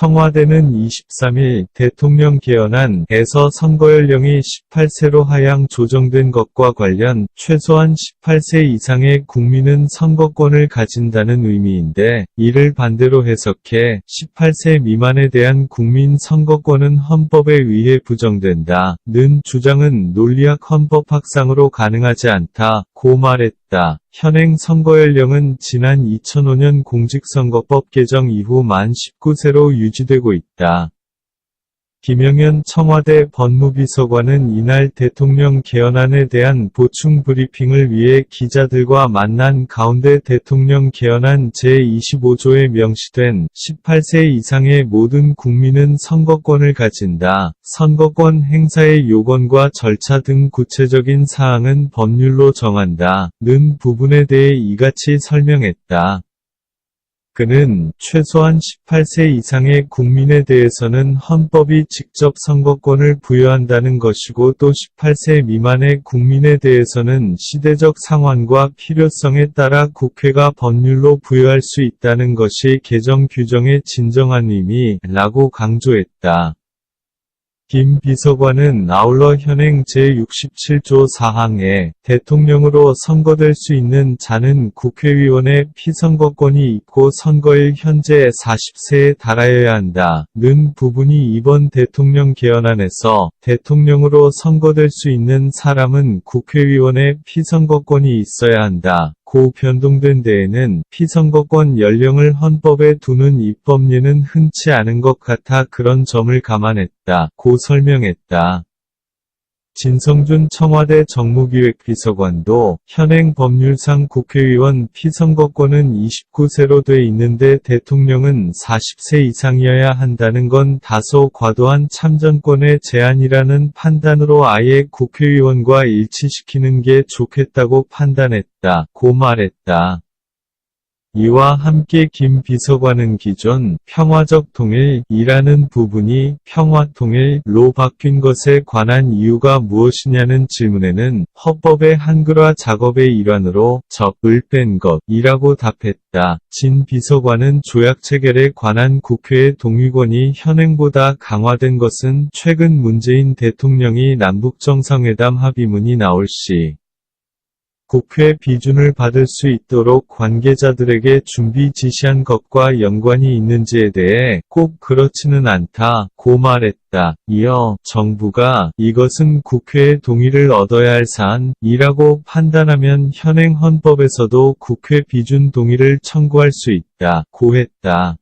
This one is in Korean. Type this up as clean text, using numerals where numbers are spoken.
청와대는 23일 대통령 개헌안에서 선거연령이 18세로 하향 조정된 것과 관련 최소한 18세 이상의 국민은 선거권을 가진다는 의미인데 이를 반대로 해석해 18세 미만에 대한 국민 선거권은 헌법에 의해 부정된다는 주장은 논리학 헌법학상으로 가능하지 않다고 말했다. 현행 선거연령은 지난 2005년 공직선거법 개정 이후 만 19세로 유지되고 있다. 김영현 청와대 법무비서관은 이날 대통령 개헌안에 대한 보충 브리핑을 위해 기자들과 만난 가운데 대통령 개헌안 제25조에 명시된 18세 이상의 모든 국민은 선거권을 가진다. 선거권 행사의 요건과 절차 등 구체적인 사항은 법률로 정한다.는 부분에 대해 이같이 설명했다. 그는 최소한 18세 이상의 국민에 대해서는 헌법이 직접 선거권을 부여한다는 것이고 또 18세 미만의 국민에 대해서는 시대적 상황과 필요성에 따라 국회가 법률로 부여할 수 있다는 것이 개정 규정의 진정한 의미라고 강조했다. 김 비서관은 아울러 현행 제67조 4항에 대통령으로 선거될 수 있는 자는 국회의원의 피선거권이 있고 선거일 현재 40세에 달하여야 한다는 부분이 이번 대통령 개헌안에서 대통령으로 선거될 수 있는 사람은 국회의원의 피선거권이 있어야 한다. 고 변동된 데에는 피선거권 연령을 헌법에 두는 입법례는 흔치 않은 것 같아 그런 점을 감안했다. 고 설명했다. 진성준 청와대 정무기획비서관도 현행 법률상 국회의원 피선거권은 29세로 돼 있는데 대통령은 40세 이상이어야 한다는 건 다소 과도한 참정권의 제한이라는 판단으로 아예 국회의원과 일치시키는 게 좋겠다고 판단했다. 고 말했다. 이와 함께 김 비서관은 기존 평화적 통일이라는 부분이 평화통일로 바뀐 것에 관한 이유가 무엇이냐는 질문에는 헌법의 한글화 작업의 일환으로 접을 뺀 것이라고 답했다. 진 비서관은 조약 체결에 관한 국회의 동의권이 현행보다 강화된 것은 최근 문재인 대통령이 남북정상회담 합의문이 나올 시 국회 비준을 받을 수 있도록 관계자들에게 준비 지시한 것과 연관이 있는지에 대해 꼭 그렇지는 않다고 말했다. 이어 정부가 이것은 국회의 동의를 얻어야 할 사안이라고 판단하면 현행 헌법에서도 국회 비준 동의를 청구할 수 있다고 했다.